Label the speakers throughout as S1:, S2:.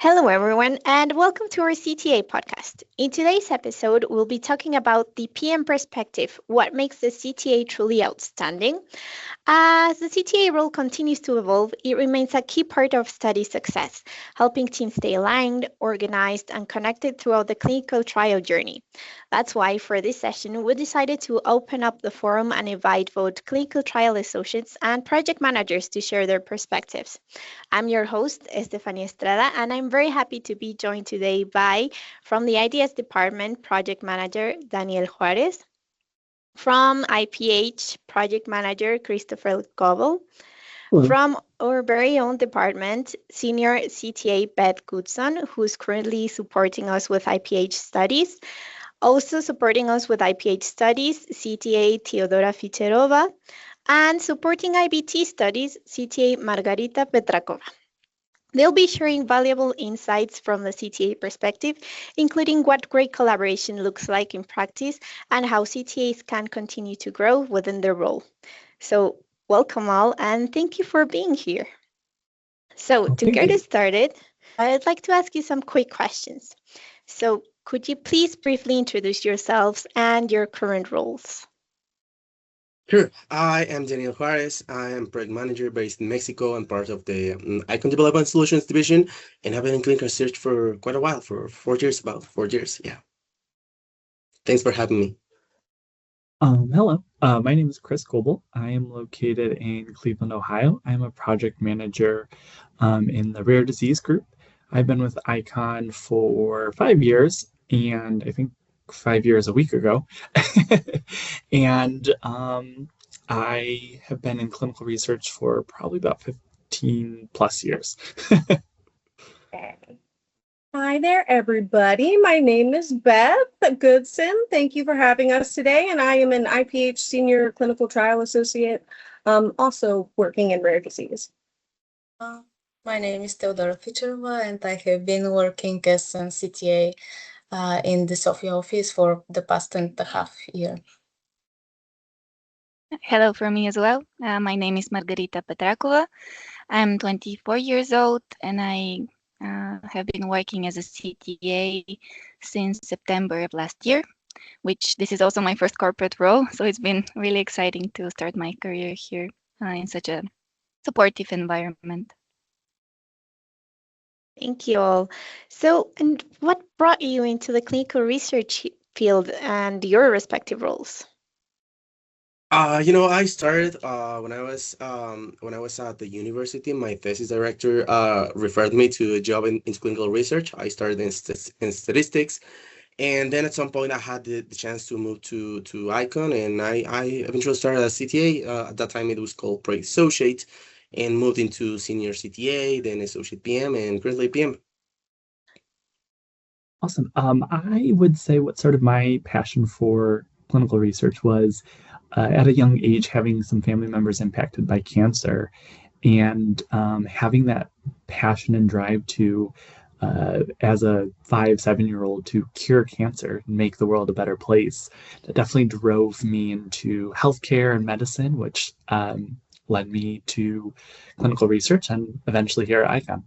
S1: Hello, everyone, and welcome to our CTA podcast. In today's episode, we'll be talking about the PM perspective, what makes the CTA truly outstanding. As the CTA role continues to evolve, it remains a key part of study success, helping teams stay aligned, organized, and connected throughout the clinical trial journey. That's why, for this session, we decided to open up the forum and invite both clinical trial associates and project managers to share their perspectives. I'm your host, Estefania Estrada, and I'm very happy to be joined today by, from the IDS department, project manager Daniel Juarez, from IPH, project manager Christopher Goebel,
S2: Hello.
S1: from our very own department, Senior CTA Beth Goodson, who's currently supporting us with IPH studies. Also supporting us with IPH studies, CTA Teodora Ficherova, and supporting IBT studies, CTA Margarita Petrakova. They'll be sharing valuable insights from the CTA perspective, including what great collaboration looks like in practice and how CTAs can continue to grow within their role. So, welcome all, and thank you for being here. So,
S2: Well,
S1: to
S2: thank
S1: get
S2: you.
S1: us started, I'd like to ask you some quick questions. So, could you please briefly introduce yourselves and your current roles?
S3: Sure. I am Daniel Juarez. I am project manager based in Mexico and part of the Icon Development Solutions division, and have been in clinical research for quite a while, for 4 years, about 4 years. Yeah. Thanks for having me.
S2: Hello. My name is Chris Goebel. I am located in Cleveland, Ohio. I'm a project manager in the rare disease group. I've been with ICON for 5 years, and I think 5 years a week ago. And I have been in clinical research for probably about 15 plus years.
S4: Hi there, everybody. My name is Beth Goodson. Thank you for having us today. And I am an IPH Senior Clinical Trial Associate, also working in rare disease.
S5: My name is Teodora Ficherova, and I have been working as a CTA in the Sofia office for the past 2.5 years.
S6: Hello from me as well. My name is Margarita Petrakova. I'm 24 years old, and I have been working as a CTA since September of last year, which this is also my first corporate role. So it's been really exciting to start my career here in such a supportive environment.
S1: Thank you all. So, and what brought you into the clinical research field and your respective roles?
S3: I started when I was at the university. My thesis director referred me to a job in clinical research. I started in statistics, and then at some point I had the chance to move to Icon, and I eventually started as CTA. At that time it was called Project Associate, and moved into Senior CTA, then Associate PM, and currently PM.
S2: Awesome. I would say what started my passion for clinical research was at a young age having some family members impacted by cancer, and having that passion and drive to, as a 5-7-year-old, to cure cancer and make the world a better place. That definitely drove me into healthcare and medicine, which led me to clinical research and eventually here at ICON.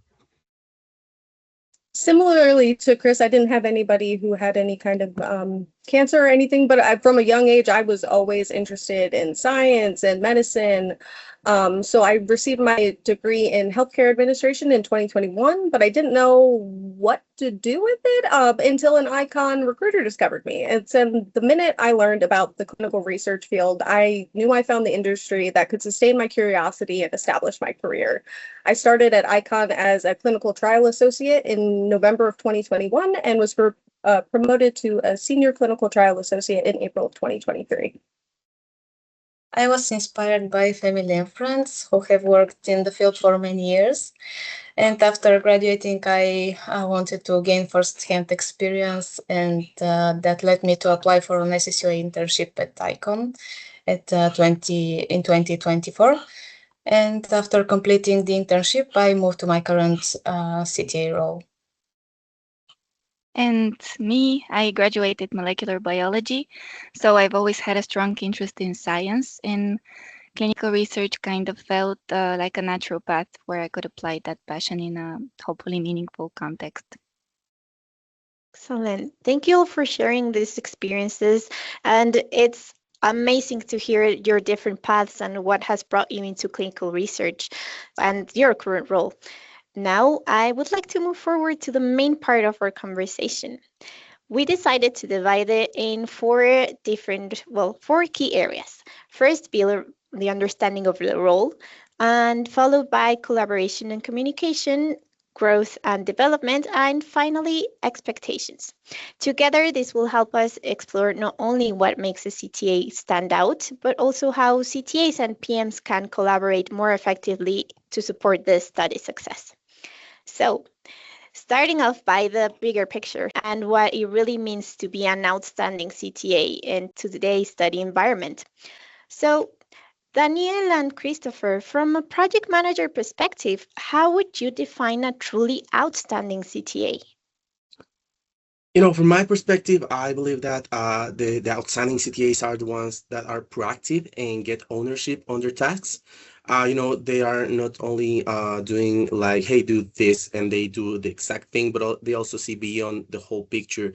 S4: Similarly to Chris, I didn't have anybody who had any kind of cancer or anything, but from a young age, I was always interested in science and medicine. So I received my degree in healthcare administration in 2021, but I didn't know what to do with it until an ICON recruiter discovered me. And so the minute I learned about the clinical research field, I knew I found the industry that could sustain my curiosity and establish my career. I started at ICON as a clinical trial associate in November of 2021 and was promoted to a senior clinical trial associate in April of 2023.
S5: I was inspired by family and friends who have worked in the field for many years. And after graduating, I wanted to gain first-hand experience, and that led me to apply for an SSUA internship at ICON in 2024. And after completing the internship, I moved to my current CTA role.
S6: And me, I graduated molecular biology, so I've always had a strong interest in science. And clinical research kind of felt like a natural path where I could apply that passion in a hopefully meaningful context.
S1: Excellent. Thank you all for sharing these experiences. And it's amazing to hear your different paths and what has brought you into clinical research and your current role. Now, I would like to move forward to the main part of our conversation. We decided to divide it in four key areas. First, the understanding of the role, and followed by collaboration and communication, growth and development, and finally, expectations. Together, this will help us explore not only what makes a CTA stand out, but also how CTAs and PMs can collaborate more effectively to support the study success. So, starting off by the bigger picture and what it really means to be an outstanding CTA in today's study environment. So, Daniel and Christopher, from a project manager perspective, how would you define a truly outstanding CTA?
S3: From my perspective, I believe that the outstanding CTAs are the ones that are proactive and get ownership on their tasks. They are not only doing like, hey, do this, and they do the exact thing, but they also see beyond the whole picture.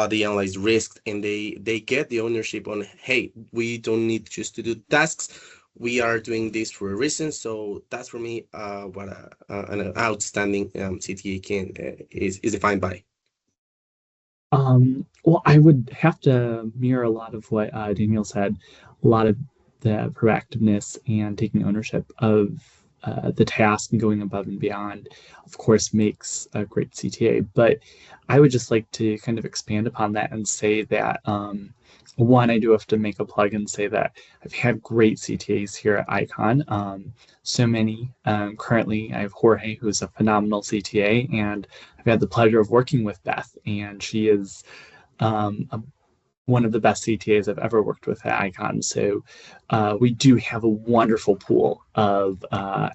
S3: They analyze risks, and they get the ownership on, hey, we don't need just to do tasks. We are doing this for a reason. So that's for me what an outstanding CTA is defined by.
S2: Well, I would have to mirror a lot of what Daniel said. A lot of the proactiveness and taking ownership of the task and going above and beyond, of course, makes a great CTA. But I would just like to kind of expand upon that and say that, one, I do have to make a plug and say that I've had great CTAs here at ICON. So many. Currently, I have Jorge, who's a phenomenal CTA, and I've had the pleasure of working with Beth, and she is one of the best CTAs I've ever worked with at ICON. So we do have a wonderful pool of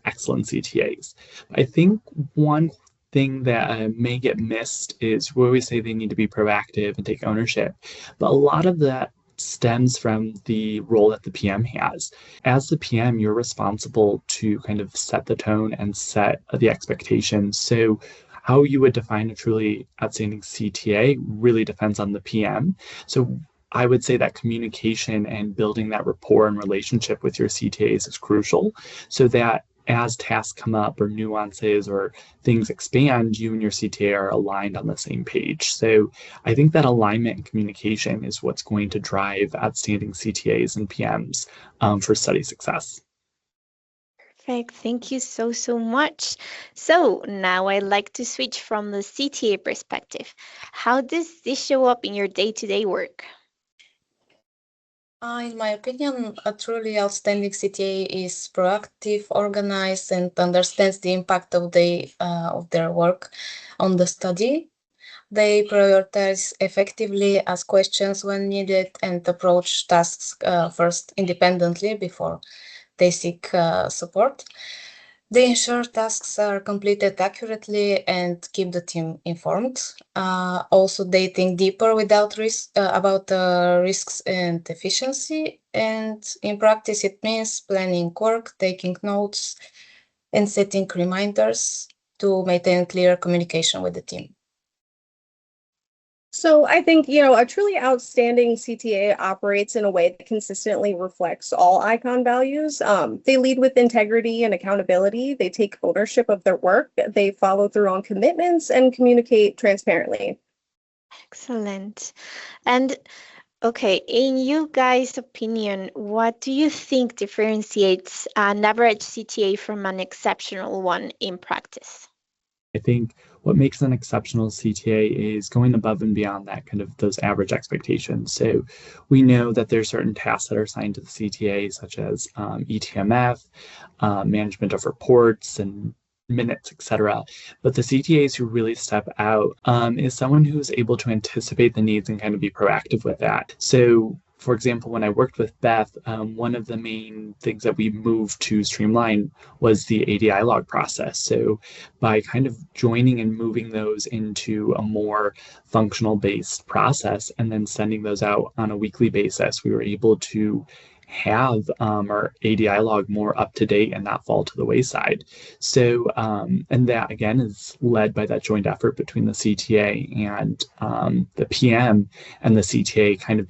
S2: excellent CTAs. I think one thing that may get missed is we always say they need to be proactive and take ownership, but a lot of that stems from the role that the PM has. As the PM, you're responsible to kind of set the tone and set the expectations. So how you would define a truly outstanding CTA really depends on the PM. So I would say that communication and building that rapport and relationship with your CTAs is crucial, so that as tasks come up or nuances or things expand, you and your CTA are aligned on the same page. So I think that alignment and communication is what's going to drive outstanding CTAs and PMs for study success.
S1: Perfect. Thank you so much. So now I'd like to switch from the CTA perspective. How does this show up in your day-to-day work?
S5: In my opinion, a truly outstanding CTA is proactive, organized, and understands the impact of their work on the study. They prioritize effectively, ask questions when needed, and approach tasks first independently before they seek support. They ensure tasks are completed accurately and keep the team informed. Also, they think deeper about risks and efficiency. And in practice, it means planning work, taking notes, and setting reminders to maintain clear communication with the team.
S4: So I think, a truly outstanding CTA operates in a way that consistently reflects all ICON values. They lead with integrity and accountability. They take ownership of their work. They follow through on commitments and communicate transparently.
S1: Excellent. And okay, in you guys' opinion, what do you think differentiates an average CTA from an exceptional one in practice?
S2: I think what makes an exceptional CTA is going above and beyond that kind of those average expectations. So we know that there's certain tasks that are assigned to the CTA, such as ETMF, management of reports and minutes, etc. But the CTAs who really step out is someone who's able to anticipate the needs and kind of be proactive with that. So for example, when I worked with Beth, one of the main things that we moved to streamline was the ADI log process. So by kind of joining and moving those into a more functional based process and then sending those out on a weekly basis, we were able to have our ADI log more up to date and not fall to the wayside. So, and that again is led by that joint effort between the CTA and the PM, and the CTA kind of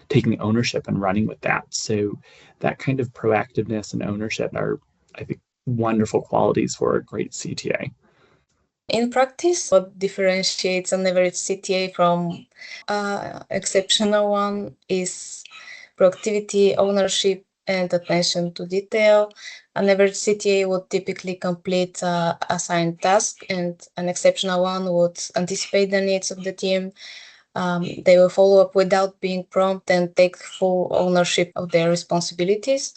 S2: taking ownership and running with that. So that kind of proactiveness and ownership are, I think, wonderful qualities for a great CTA.
S5: In practice, what differentiates an average CTA from exceptional one is proactivity, ownership, and attention to detail. An average CTA would typically complete assigned task, and an exceptional one would anticipate the needs of the team. They will follow up without being prompt and take full ownership of their responsibilities.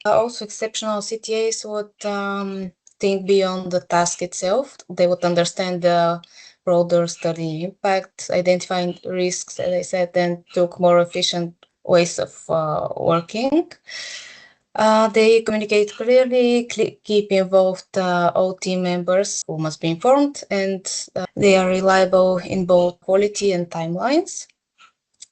S5: Also, exceptional CTAs would think beyond the task itself. They would understand the broader study impact, identifying risks, as I said, and took more efficient ways of working. They communicate clearly, keep involved all team members who must be informed, and they are reliable in both quality and timelines.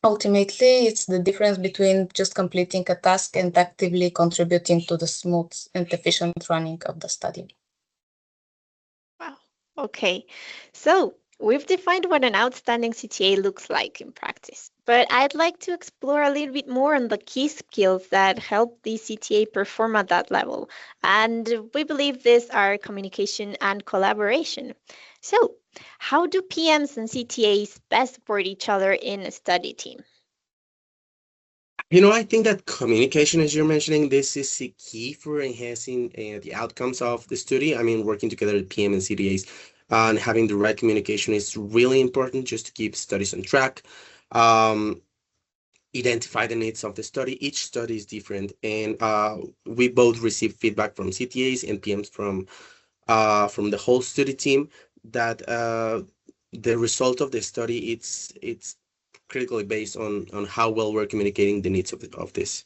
S5: Ultimately, it's the difference between just completing a task and actively contributing to the smooth and efficient running of the study.
S1: Wow. Okay. So we've defined what an outstanding CTA looks like in practice, but I'd like to explore a little bit more on the key skills that help the CTA perform at that level. And we believe these are communication and collaboration. So, how do PMs and CTAs best support each other in a study team?
S3: I think that communication, as you're mentioning, this is the key for enhancing the outcomes of the study. I mean, working together with PM and CTAs and having the right communication is really important just to keep studies on track. Identify the needs of the study. Each study is different, and we both receive feedback from CTAs and PMs from the whole study team that the result of the study it's critically based on how well we're communicating the needs of this.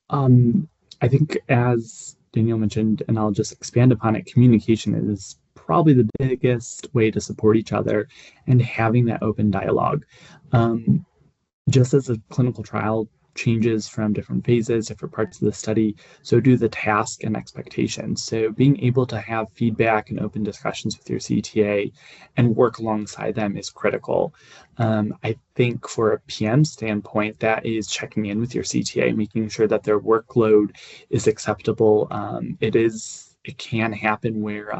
S2: I think, as Daniel mentioned, and I'll just expand upon it, communication is probably the biggest way to support each other, and having that open dialogue. Just as a clinical trial changes from different phases, different parts of the study, so do the task and expectations. So being able to have feedback and open discussions with your CTA and work alongside them is critical. I think for a PM standpoint, that is checking in with your CTA, making sure that their workload is acceptable. It can happen where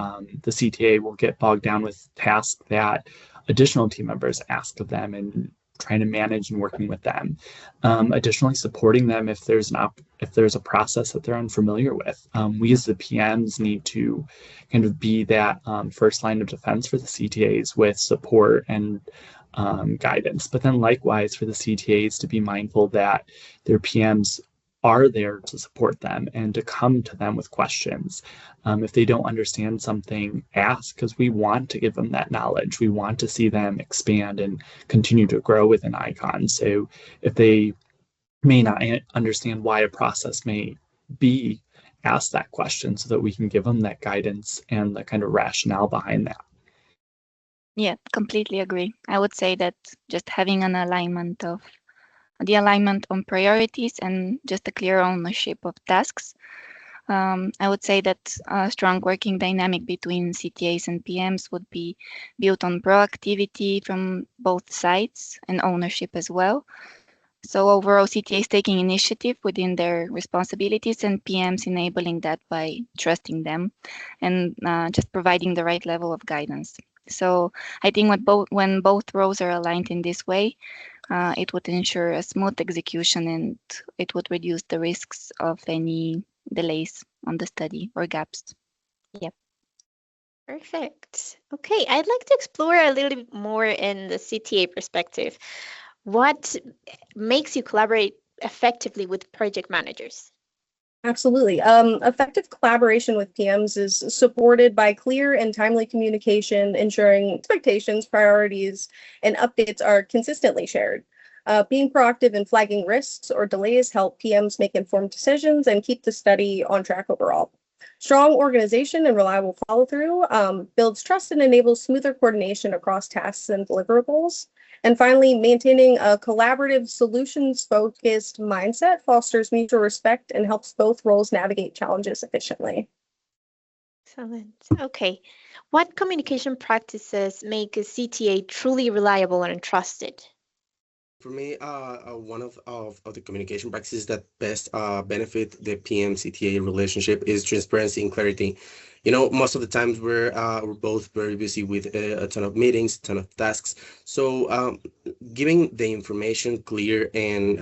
S2: the CTA will get bogged down with tasks that additional team members ask of them, and trying to manage and working with them. Additionally, supporting them if there's a process that they're unfamiliar with. We as the PMs need to kind of be that first line of defense for the CTAs with support and guidance. But then likewise for the CTAs to be mindful that their PMs are there to support them and to come to them with questions. If they don't understand something, ask, because we want to give them that knowledge. We want to see them expand and continue to grow within ICON. So if they may not understand why a process may be, ask that question so that we can give them that guidance and the kind of rationale behind that.
S6: Yeah, completely agree. I would say that just having an alignment on priorities and just a clear ownership of tasks. I would say that a strong working dynamic between CTAs and PMs would be built on proactivity from both sides and ownership as well. So overall, CTAs taking initiative within their responsibilities and PMs enabling that by trusting them and just providing the right level of guidance. So I think when both roles are aligned in this way, it would ensure a smooth execution, and it would reduce the risks of any delays on the study or gaps. Yep.
S1: Perfect. Okay, I'd like to explore a little bit more in the CTA perspective. What makes you collaborate effectively with project managers?
S4: Absolutely. Effective collaboration with PMs is supported by clear and timely communication, ensuring expectations, priorities, and updates are consistently shared. Being proactive in flagging risks or delays help PMs make informed decisions and keep the study on track overall. Strong organization and reliable follow-through builds trust and enables smoother coordination across tasks and deliverables. And finally, maintaining a collaborative, solutions-focused mindset fosters mutual respect and helps both roles navigate challenges efficiently.
S1: Excellent. Okay. What communication practices make a CTA truly reliable and trusted?
S3: For me, one of the communication practices that best benefit the PM CTA relationship is transparency and clarity. You know, most of the times we're both very busy with a ton of meetings, a ton of tasks. So giving the information clear and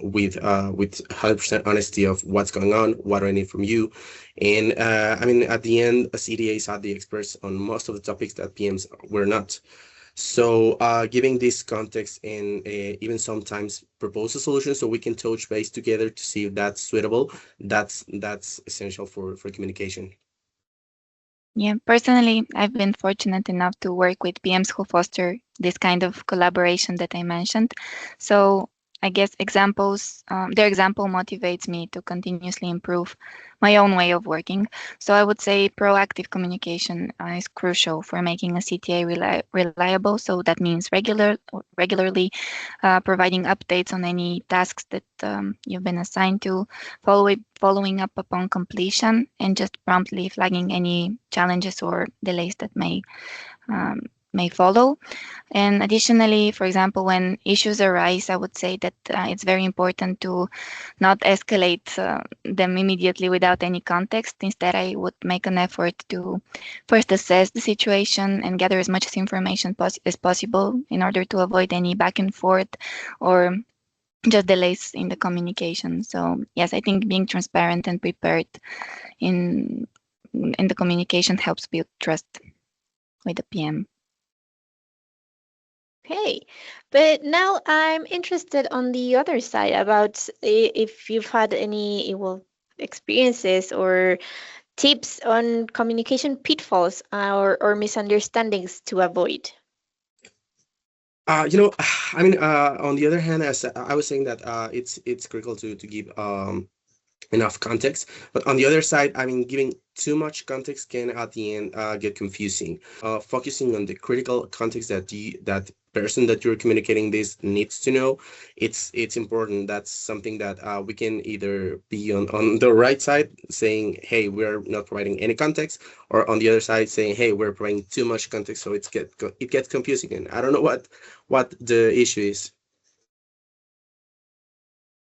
S3: with 100% honesty of what's going on, what I need from you, and I mean at the end, CTAs are the experts on most of the topics that PMs were not. So giving this context and even sometimes propose a solution so we can touch base together to see if that's suitable, that's essential for communication.
S6: Yeah, personally, I've been fortunate enough to work with PMs who foster this kind of collaboration that I mentioned. So I guess their example motivates me to continuously improve my own way of working. So I would say proactive communication is crucial for making a CTA reliable. So that means regularly providing updates on any tasks that you've been assigned to, following up upon completion, and just promptly flagging any challenges or delays that may follow. And additionally, for example, when issues arise, I would say that it's very important to not escalate them immediately without any context. Instead, I would make an effort to first assess the situation and gather as much information as possible in order to avoid any back and forth or just delays in the communication. So yes, I think being transparent and prepared in the communication helps build trust with the PM.
S1: Okay, but now I'm interested on the other side about if you've had any experiences or tips on communication pitfalls or misunderstandings to avoid.
S3: You know, I mean, on the other hand, as I was saying that it's critical to give enough context. But on the other side, I mean, giving too much context can at the end get confusing. Focusing on the critical context that person that you're communicating this needs to know, it's important. That's something that we can either be on the right side saying, hey, we're not providing any context, or on the other side saying, hey, we're providing too much context, so it gets confusing, and I don't know what the issue is.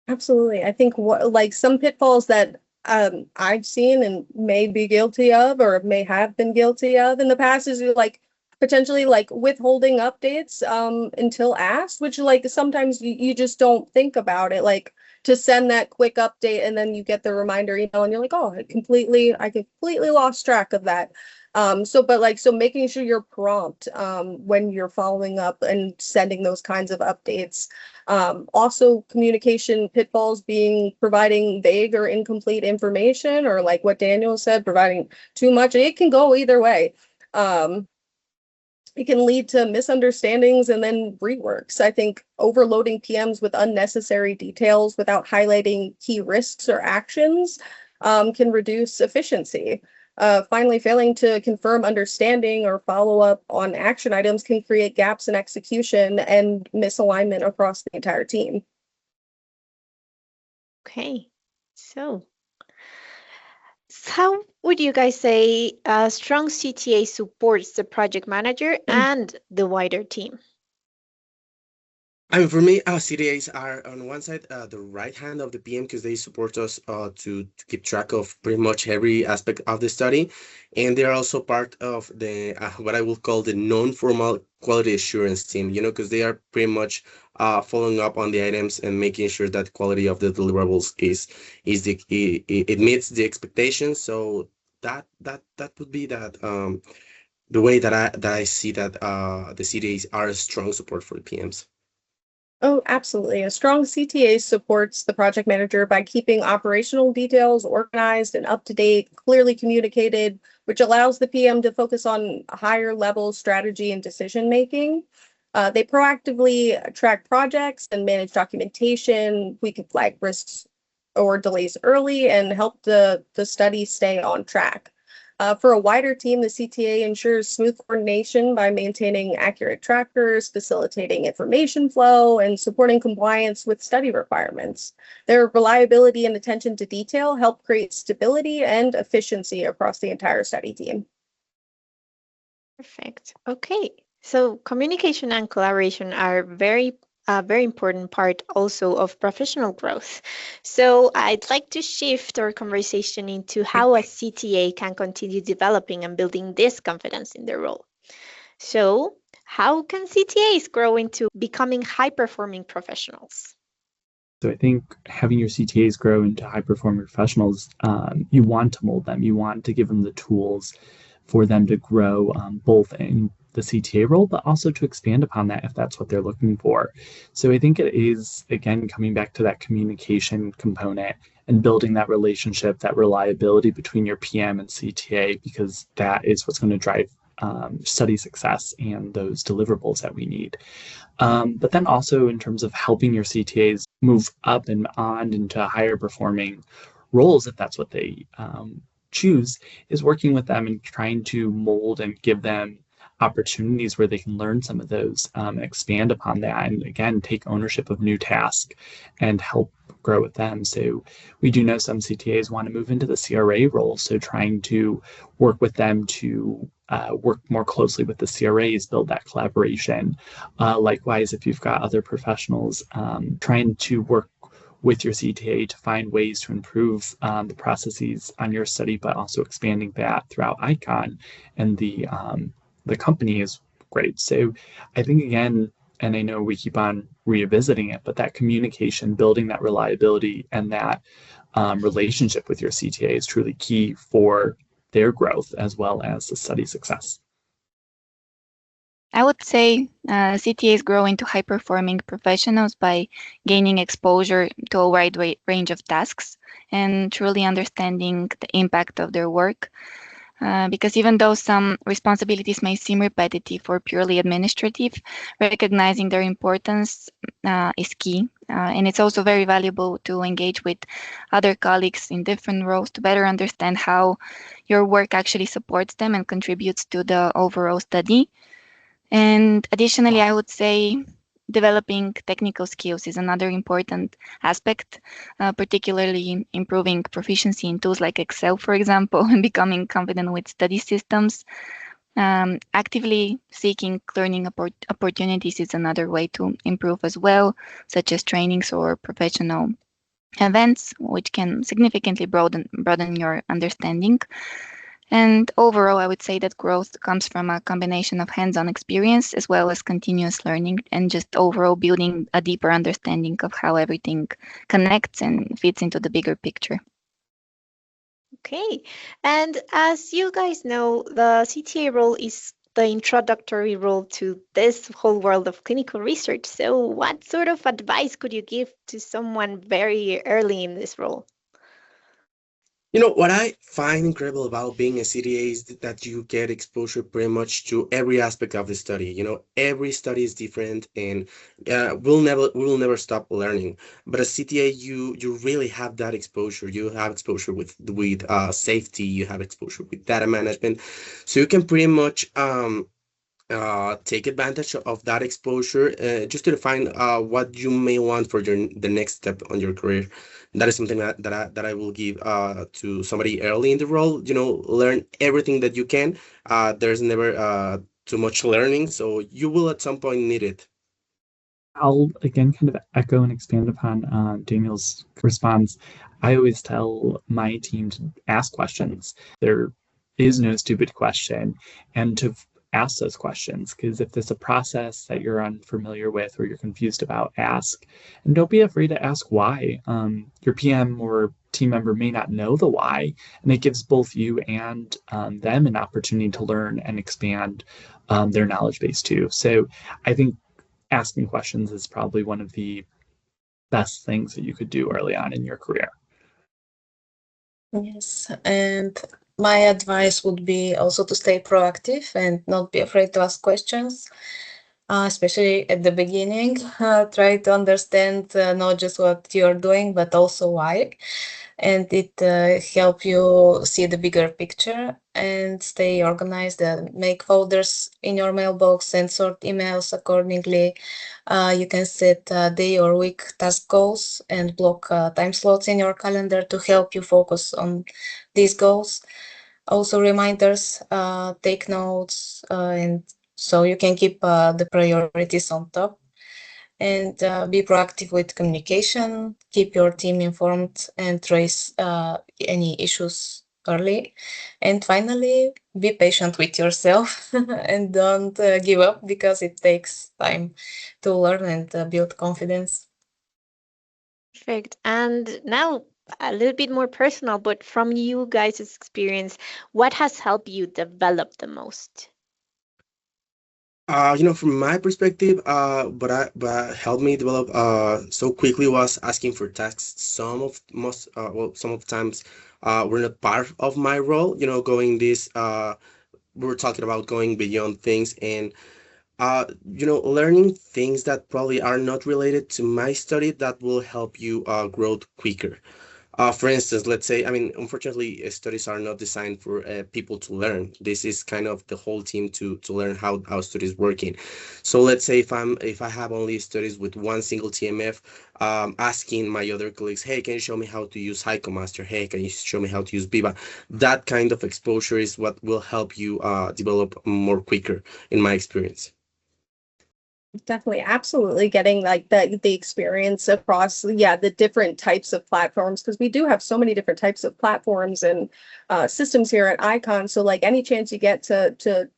S4: Absolutely. I think like some pitfalls that I've seen and may be guilty of or may have been guilty of in the past is like potentially like withholding updates until asked, which like sometimes you just don't think about it, like to send that quick update and then you get the reminder email and you're like, oh, I completely lost track of that. So making sure you're prompt when you're following up and sending those kinds of updates. Also, communication pitfalls being providing vague or incomplete information, or like what Daniel said, providing too much. It can go either way. It can lead to misunderstandings and then reworks. I think overloading PMs with unnecessary details without highlighting key risks or actions can reduce efficiency. Finally, failing to confirm understanding or follow up on action items can create gaps in execution and misalignment across the entire team.
S1: Okay, so how would you guys say a strong CTA supports the project manager and the wider team?
S3: I mean, for me, CTAs are on one side the right hand of the PM because they support us to keep track of pretty much every aspect of the study, and they are also part of the what I will call the non-formal quality assurance team. You know, because they are pretty much following up on the items and making sure that quality of the deliverables it meets the expectations. So that would be that the way that I see that the CTAs are a strong support for the PMs.
S4: Oh, absolutely. A strong CTA supports the project manager by keeping operational details organized and up to date, clearly communicated, which allows the PM to focus on higher level strategy and decision making. They proactively track projects and manage documentation. We can flag risks or delays early and help the study stay on track. For a wider team, the CTA ensures smooth coordination by maintaining accurate trackers, facilitating information flow, and supporting compliance with study requirements. Their reliability and attention to detail help create stability and efficiency across the entire study team.
S1: Perfect. Okay. So communication and collaboration are a very important part also of professional growth. So I'd like to shift our conversation into how a CTA can continue developing and building this confidence in their role. So how can CTAs grow into becoming high-performing professionals?
S2: So I think having your CTAs grow into high-performing professionals, you want to mold them. You want to give them the tools for them to grow both in the CTA role, but also to expand upon that if that's what they're looking for. So I think it is, again, coming back to that communication component and building that relationship, that reliability between your PM and CTA, because that is what's going to drive study success and those deliverables that we need. But then also in terms of helping your CTAs move up and on into higher performing roles, if that's what they choose, is working with them and trying to mold and give them opportunities where they can learn some of those, expand upon that, and again, take ownership of new tasks and help grow with them. So we do know some CTAs want to move into the CRA role, so trying to work with them to work more closely with the CRAs, build that collaboration. Likewise, if you've got other professionals, trying to work with your CTA to find ways to improve the processes on your study, but also expanding that throughout ICON and the company is great. So I think, again, and I know we keep on revisiting it, but that communication, building that reliability and that relationship with your CTA is truly key for their growth as well as the study success.
S6: I would say CTAs grow into high-performing professionals by gaining exposure to a wide range of tasks and truly understanding the impact of their work. Because even though some responsibilities may seem repetitive or purely administrative, recognizing their importance is key. And it's also very valuable to engage with other colleagues in different roles to better understand how your work actually supports them and contributes to the overall study. And additionally, I would say developing technical skills is another important aspect, particularly improving proficiency in tools like Excel, for example, and becoming confident with study systems. Actively seeking learning opportunities is another way to improve as well, such as trainings or professional events, which can significantly broaden your understanding. And overall, I would say that growth comes from a combination of hands-on experience as well as continuous learning and just overall building a deeper understanding of how everything connects and fits into the bigger picture.
S1: Okay. And as you guys know, the CTA role is the introductory role to this whole world of clinical research. So what sort of advice could you give to someone very early in this role?
S3: You know, what I find incredible about being a CTA is that you get exposure pretty much to every aspect of the study. You know, every study is different, and we'll never stop learning. But as CTA, you really have that exposure. You have exposure with safety. You have exposure with data management, so you can pretty much take advantage of that exposure just to define what you may want for the next step on your career. That is something that I will give to somebody early in the role. You know, learn everything that you can. There's never too much learning, so you will at some point need it.
S2: I'll again kind of echo and expand upon Daniel's response. I always tell my team to ask questions. There is no stupid question, and to ask those questions, because if there's a process that you're unfamiliar with or you're confused about, ask. And don't be afraid to ask why. Your PM or team member may not know the why, and it gives both you and them an opportunity to learn and expand their knowledge base too. So I think asking questions is probably one of the best things that you could do early on in your career.
S5: Yes, and my advice would be also to stay proactive and not be afraid to ask questions. especially at the beginning. Try to understand not just what you're doing, but also why. And it help you see the bigger picture and stay organized and make folders in your mailbox and sort emails accordingly. You can set day or week task goals and block time slots in your calendar to help you focus on these goals. Also reminders, take notes, and so you can keep the priorities on top. And be proactive with communication, keep your team informed, and trace any issues early. And finally, be patient with yourself and don't give up, because it takes time to learn and build confidence.
S1: Perfect. And now a little bit more personal, but from you guys' experience, what has helped you develop the most?
S3: From my perspective, but helped me develop so quickly was asking for tasks. Some of the times were not part of my role. Going this we were talking about going beyond things and learning things that probably are not related to my study that will help you grow quicker. For instance, let's say, I mean, unfortunately, studies are not designed for people to learn. This is kind of the whole team to learn how studies working. So let's say if I have only studies with one single TMF, asking my other colleagues, hey, can you show me how to use HicoMaster? Hey, can you show me how to use Viva? That kind of exposure is what will help you develop more quicker, in my experience.
S4: Definitely, absolutely getting like the experience across, yeah, the different types of platforms, because we do have so many different types of platforms and systems here at Icon. So like any chance you get to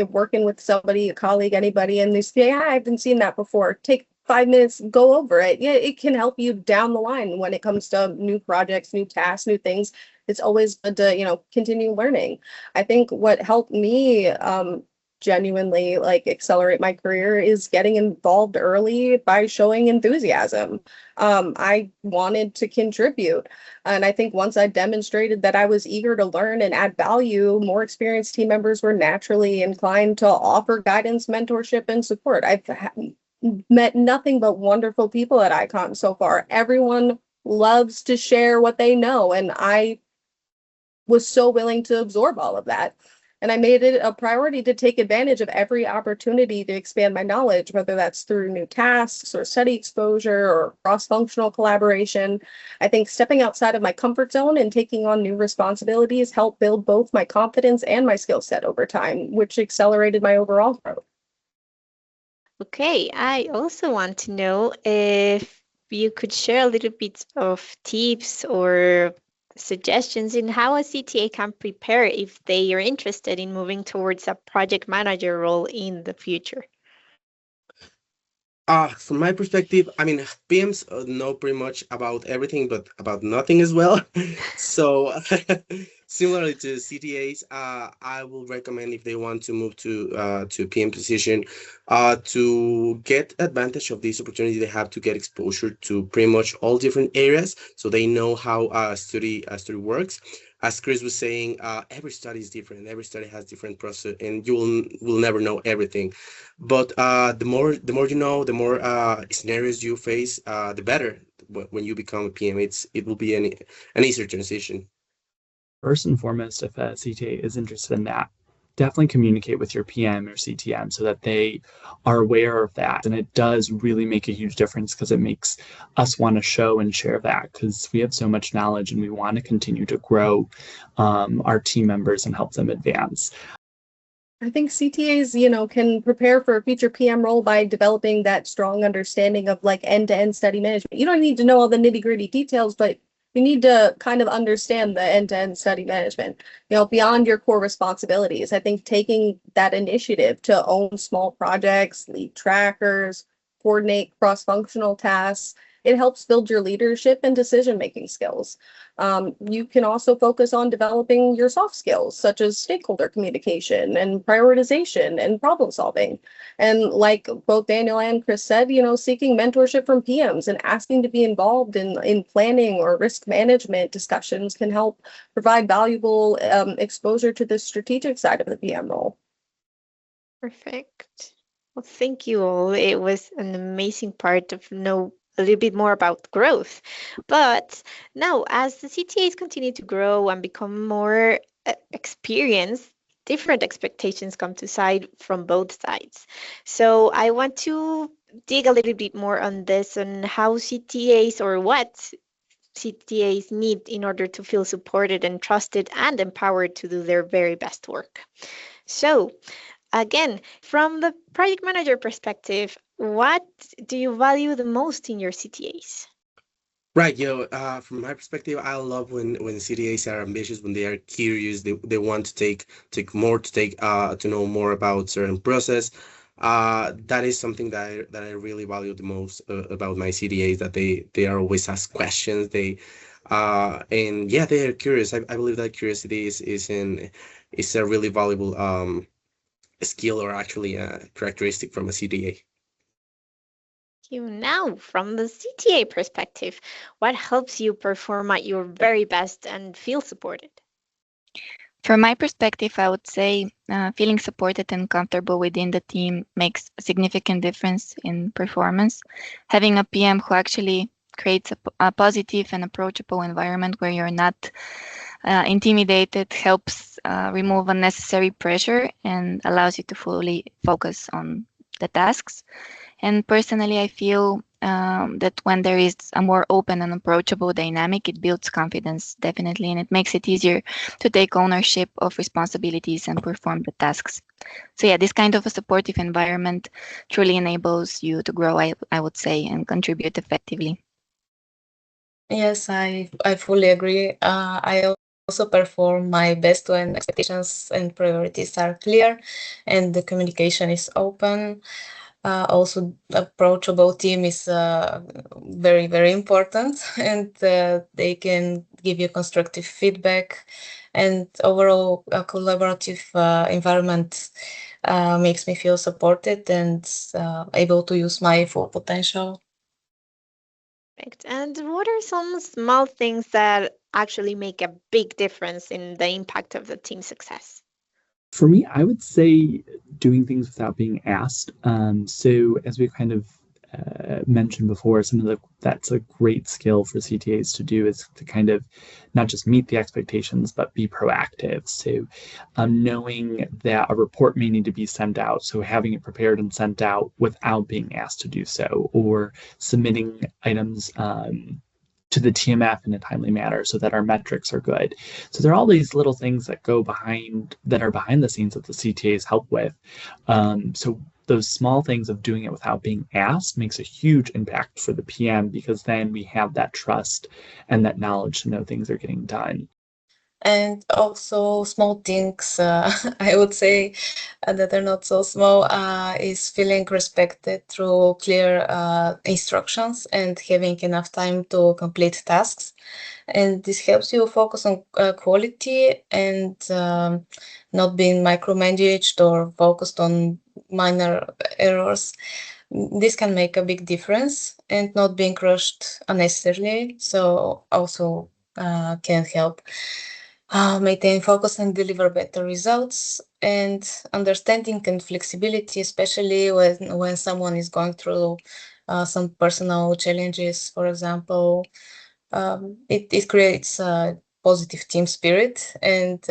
S4: working with somebody, a colleague, anybody, and they say, yeah, I haven't seen that before. Take 5 minutes, go over it. Yeah, it can help you down the line when it comes to new projects, new tasks, new things. It's always good to continue learning. I think what helped me genuinely like accelerate my career is getting involved early by showing enthusiasm. I wanted to contribute. And I think once I demonstrated that I was eager to learn and add value, more experienced team members were naturally inclined to offer guidance, mentorship, and support. I've met nothing but wonderful people at Icon so far. Everyone loves to share what they know, and I was so willing to absorb all of that. And I made it a priority to take advantage of every opportunity to expand my knowledge, whether that's through new tasks or study exposure or cross-functional collaboration. I think stepping outside of my comfort zone and taking on new responsibilities helped build both my confidence and my skill set over time, which accelerated my overall growth.
S1: Okay, I also want to know if you could share a little bit of tips or suggestions in how a CTA can prepare if they are interested in moving towards a project manager role in the future.
S3: From my perspective, I mean, PMs know pretty much about everything, but about nothing as well. So, similarly to CTAs, I will recommend if they want to move to PM position, to get advantage of this opportunity. They have to get exposure to pretty much all different areas, so they know how study works. As Chris was saying, every study is different. Every study has different process, and you will never know everything. But the more you know, the more scenarios you face, the better. When you become a PM, it will be an easier transition.
S2: First and foremost, if a CTA is interested in that, definitely communicate with your PM or CTM so that they are aware of that. And it does really make a huge difference because it makes us want to show and share that, because we have so much knowledge and we want to continue to grow our team members and help them advance.
S4: I think CTAs, can prepare for a future PM role by developing that strong understanding of like end-to-end study management. You don't need to know all the nitty-gritty details, but you need to kind of understand the end-to-end study management, beyond your core responsibilities. I think taking that initiative to own small projects, lead trackers, coordinate cross-functional tasks, it helps build your leadership and decision-making skills. You can also focus on developing your soft skills, such as stakeholder communication and prioritization and problem solving. And like both Daniel and Chris said, seeking mentorship from PMs and asking to be involved in planning or risk management discussions can help provide valuable exposure to the strategic side of the PM role.
S1: Perfect. Well, thank you all. It was an amazing part of know a little bit more about growth. But now, as the CTAs continue to grow and become more experienced, different expectations come to side from both sides. So I want to dig a little bit more on this, on how CTAs or what CTAs need in order to feel supported and trusted and empowered to do their very best work. So, again, from the project manager perspective, what do you value the most in your CTAs?
S3: Right, from my perspective, I love when CTAs are ambitious, when they are curious, they want to take to know more about certain process. That is something that I really value the most about my CTAs, that they are always ask questions. And yeah, they are curious. I believe that curiosity is a really valuable skill, or actually a characteristic from a CTA.
S1: You now, from the CTA perspective, what helps you perform at your very best and feel supported?
S6: From my perspective, I would say feeling supported and comfortable within the team makes a significant difference in performance. Having a PM who actually creates a positive and approachable environment where you're not intimidated helps remove unnecessary pressure and allows you to fully focus on the tasks. And personally, I feel that when there is a more open and approachable dynamic, it builds confidence, definitely, and it makes it easier to take ownership of responsibilities and perform the tasks. So yeah, this kind of a supportive environment truly enables you to grow, I would say, and contribute effectively.
S5: Yes, I fully agree. I also perform my best when expectations and priorities are clear and the communication is open. Also, approachable team is very, very important, and they can give you constructive feedback. And overall, a collaborative environment makes me feel supported and able to use my full potential.
S1: Perfect. And what are some small things that actually make a big difference in the impact of the team success?
S2: For me, I would say doing things without being asked. So, as we kind of mentioned before, that's a great skill for CTAs to do, is to kind of not just meet the expectations, but be proactive. So, knowing that a report may need to be sent out, so having it prepared and sent out without being asked to do so, or submitting items to the TMF in a timely manner so that our metrics are good. So there are all these little things that are behind the scenes that the CTAs help with. So those small things of doing it without being asked makes a huge impact for the PM, because then we have that trust and that knowledge to know things are getting done.
S5: And also small things, I would say, that are not so small, is feeling respected through clear instructions and having enough time to complete tasks. And this helps you focus on quality and not being micromanaged or focused on minor errors. This can make a big difference, and not being rushed unnecessarily. So also can help maintain focus and deliver better results. And understanding and flexibility, especially when someone is going through some personal challenges, for example, it creates a positive team spirit, and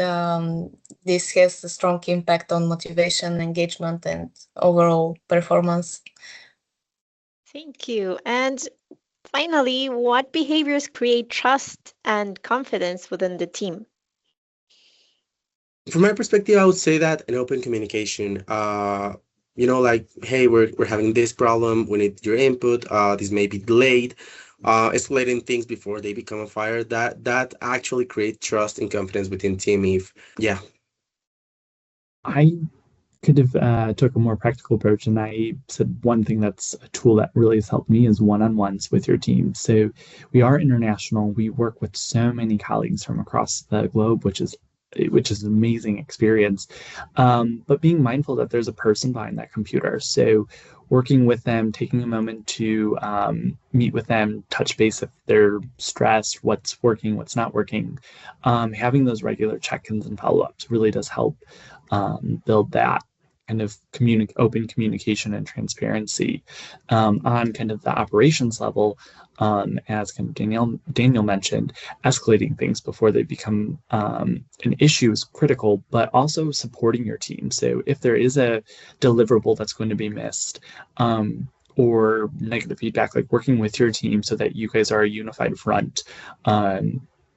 S5: this has a strong impact on motivation, engagement, and overall performance.
S1: Thank you. And finally, what behaviors create trust and confidence within the team?
S3: From my perspective, I would say that an open communication. Like, hey, we're having this problem. We need your input. This may be delayed. Escalating things before they become a fire. That actually creates trust and confidence within team. If yeah.
S2: I could have took a more practical approach, and I said one thing that's a tool that really has helped me is one-on-ones with your team. So we are international. We work with so many colleagues from across the globe, which is an amazing experience. But being mindful that there's a person behind that computer. So working with them, taking a moment to meet with them, touch base if they're stressed, what's working, what's not working. Having those regular check-ins and follow-ups really does help build that kind of open communication and transparency on kind of the operations level, as kind of Daniel mentioned, escalating things before they become an issue is critical, but also supporting your team. So if there is a deliverable that's going to be missed, or negative feedback, like working with your team so that you guys are a unified front.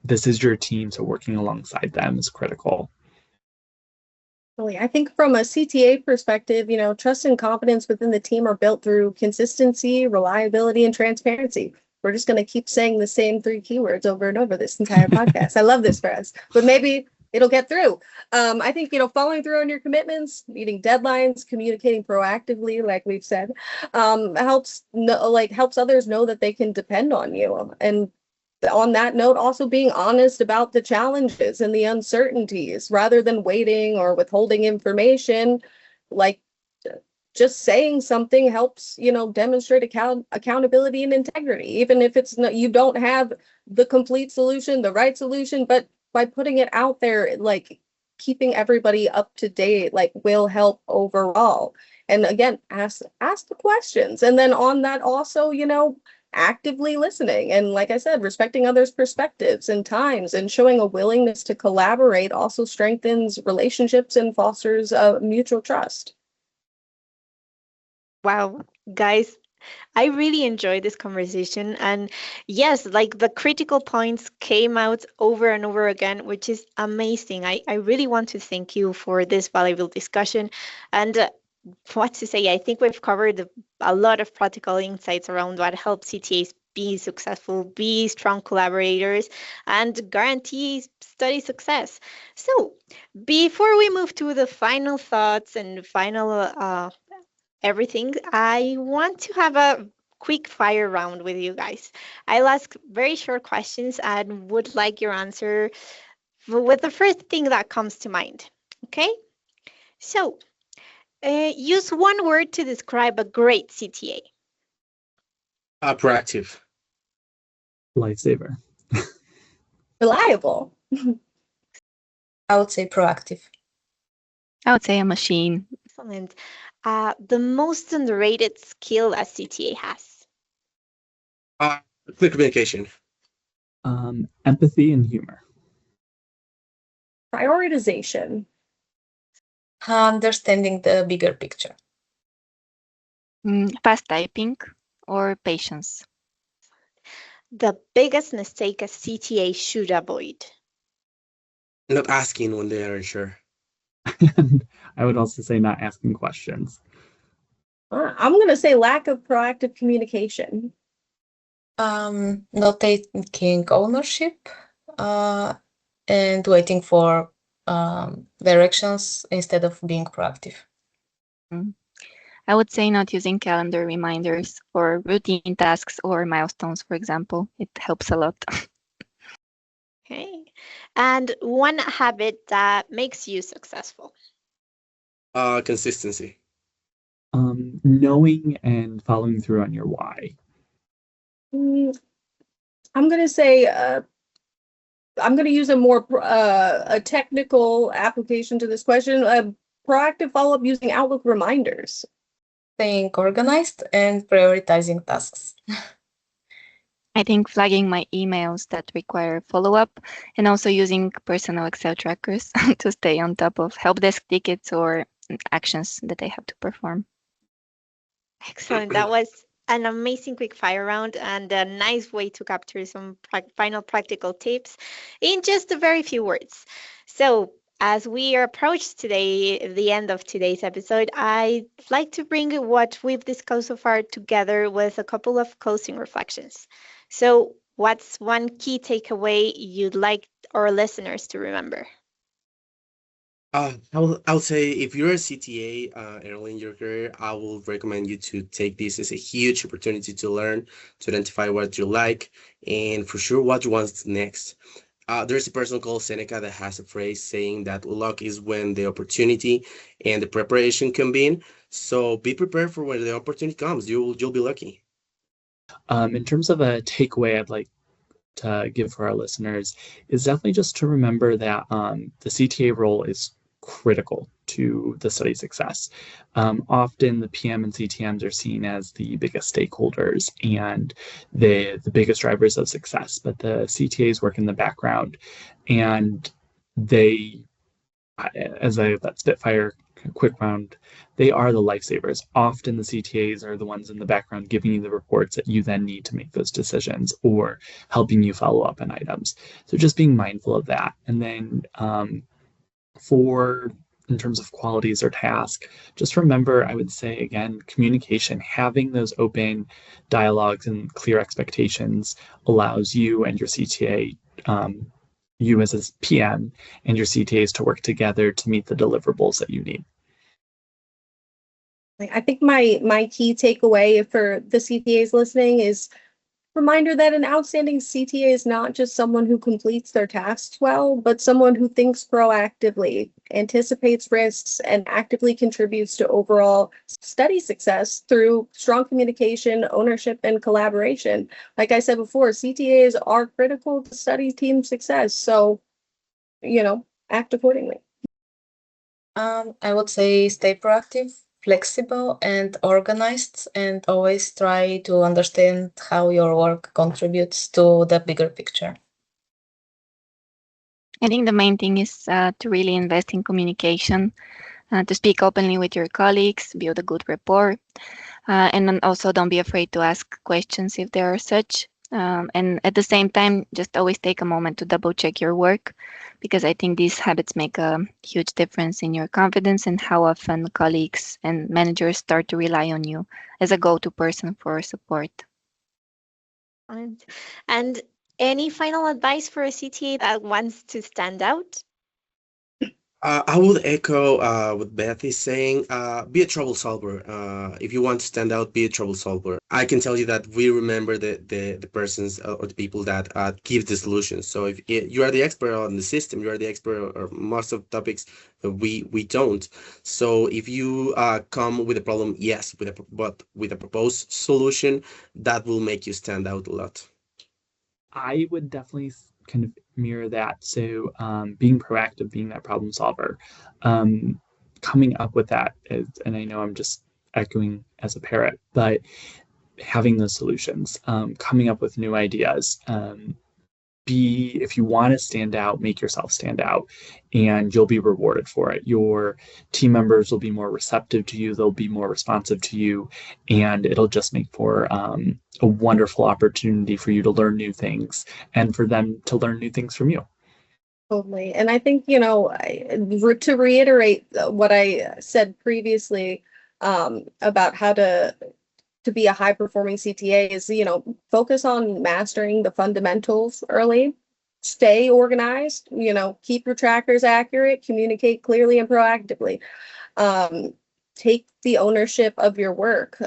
S2: This is your team, so working alongside them is critical.
S4: I think from a CTA perspective, trust and confidence within the team are built through consistency, reliability, and transparency. We're just going to keep saying the same 3 keywords over and over this entire podcast. I love this for us, but maybe it'll get through. I think, following through on your commitments, meeting deadlines, communicating proactively, like we've said, helps others know that they can depend on you. And on that note, also being honest about the challenges and the uncertainties rather than waiting or withholding information. Like just saying something helps, demonstrate accountability and integrity, even if it's not, you don't have the complete solution, the right solution, but by putting it out there, like keeping everybody up to date, like will help overall. And again, ask the questions. And then on that also, actively listening. And like I said, respecting others' perspectives and times and showing a willingness to collaborate also strengthens relationships and fosters mutual trust.
S1: Wow, guys, I really enjoyed this conversation. And yes, like the critical points came out over and over again, which is amazing. I really want to thank you for this valuable discussion. And what to say, I think we've covered a lot of practical insights around what helps CTAs be successful, be strong collaborators, and guarantee study success. So before we move to the final thoughts and final everything, I want to have a quick fire round with you guys. I'll ask very short questions and would like your answer with the first thing that comes to mind. Okay? So, use one word to describe a great CTA.
S3: Proactive.
S2: Lifesaver.
S4: Reliable.
S5: I would say proactive.
S6: I would say a machine.
S1: Excellent. The most underrated skill a CTA has.
S3: Clear communication.
S2: Empathy and humor.
S4: Prioritization.
S5: Understanding the bigger picture.
S6: Fast typing or patience.
S1: The biggest mistake a CTA should avoid.
S3: Not asking when they are unsure.
S2: And I would also say not asking questions.
S4: I'm going to say lack of proactive communication.
S5: Not taking ownership and waiting for directions instead of being proactive.
S6: I would say not using calendar reminders for routine tasks or milestones, for example. It helps a lot.
S1: Okay. And one habit that makes you successful.
S3: Consistency.
S2: Knowing and following through on your why.
S4: I'm going to say I'm going to use a more a technical application to this question. Proactive follow-up using Outlook reminders.
S5: Staying organized and prioritizing tasks.
S6: I think flagging my emails that require follow-up and also using personal Excel trackers to stay on top of help desk tickets or actions that I have to perform.
S1: Excellent. That was an amazing quick fire round and a nice way to capture some final practical tips in just a very few words. So as we approach today, the end of today's episode, I'd like to bring what we've discussed so far together with a couple of closing reflections. So what's one key takeaway you'd like our listeners to remember?
S3: I would say if you're a CTA early in your career, I will recommend you to take this as a huge opportunity to learn, to identify what you like, and for sure what you want next. There's a person called Seneca that has a phrase saying that luck is when the opportunity and the preparation combine. So be prepared for when the opportunity comes. You'll be lucky.
S2: In terms of a takeaway I'd like to give for our listeners is definitely just to remember that the CTA role is critical to the study success. Often the PM and CTMs are seen as the biggest stakeholders and the biggest drivers of success, but the CTAs work in the background, and they, as I let Spitfire quick round, they are the lifesavers. Often the CTAs are the ones in the background giving you the reports that you then need to make those decisions or helping you follow up on items. So just being mindful of that. And then in terms of qualities or task, just remember, I would say again, communication, having those open dialogues and clear expectations allows you and your CTA, you as a PM and your CTAs to work together to meet the deliverables that you need.
S4: I think my key takeaway for the CTAs listening is reminder that an outstanding CTA is not just someone who completes their tasks well, but someone who thinks proactively, anticipates risks, and actively contributes to overall study success through strong communication, ownership, and collaboration. Like I said before, CTAs are critical to study team success. So, act accordingly.
S5: I would say stay proactive, flexible, and organized, and always try to understand how your work contributes to the bigger picture.
S6: I think the main thing is to really invest in communication, to speak openly with your colleagues, build a good rapport, and then also don't be afraid to ask questions if there are such. And at the same time, just always take a moment to double check your work, because I think these habits make a huge difference in your confidence and how often colleagues and managers start to rely on you as a go-to person for support.
S1: And any final advice for a CTA that wants to stand out?
S3: I would echo what Beth is saying. Be a trouble solver. If you want to stand out, be a trouble solver. I can tell you that we remember the persons or the people that give the solutions. So if you are the expert on the system, you are the expert on most of the topics. We don't. So if you come with a problem, yes, but with a proposed solution, that will make you stand out a lot.
S2: I would definitely kind of mirror that. So being proactive, being that problem solver, coming up with that is, and I know I'm just echoing as a parrot, but having those solutions, coming up with new ideas, if you want to stand out, make yourself stand out, and you'll be rewarded for it. Your team members will be more receptive to you, they'll be more responsive to you, and it'll just make for a wonderful opportunity for you to learn new things and for them to learn new things from you.
S4: Totally. And I think, to reiterate what I said previously about how to be a high-performing CTA is, focus on mastering the fundamentals early, stay organized, keep your trackers accurate, communicate clearly and proactively, take the ownership of your work,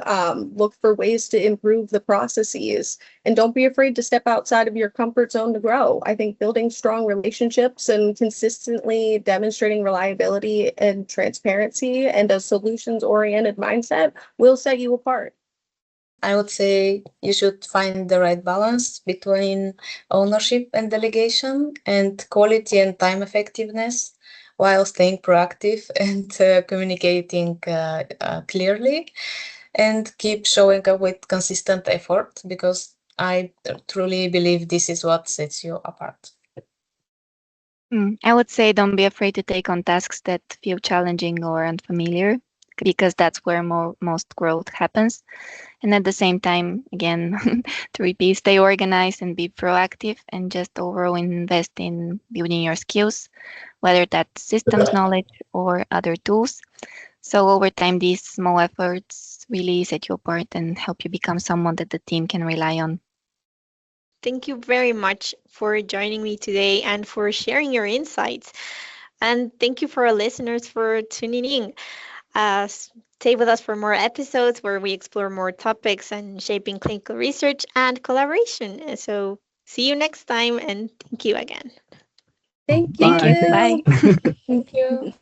S4: look for ways to improve the processes, and don't be afraid to step outside of your comfort zone to grow. I think building strong relationships and consistently demonstrating reliability and transparency and a solutions-oriented mindset will set you apart.
S5: I would say you should find the right balance between ownership and delegation and quality and time effectiveness while staying proactive and communicating clearly, and keep showing up with consistent effort, because I truly believe this is what sets you apart.
S6: I would say don't be afraid to take on tasks that feel challenging or unfamiliar, because that's where most growth happens. And at the same time, again, to repeat, stay organized and be proactive, and just overall invest in building your skills, whether that's systems knowledge or other tools. So over time, these small efforts really set you apart and help you become someone that the team can rely on.
S1: Thank you very much for joining me today and for sharing your insights. And thank you for our listeners for tuning in. Stay with us for more episodes where we explore more topics and shaping clinical research and collaboration. So see you next time, and thank you again.
S4: Thank
S2: Bye.
S4: you.
S6: Bye.
S5: Thank you.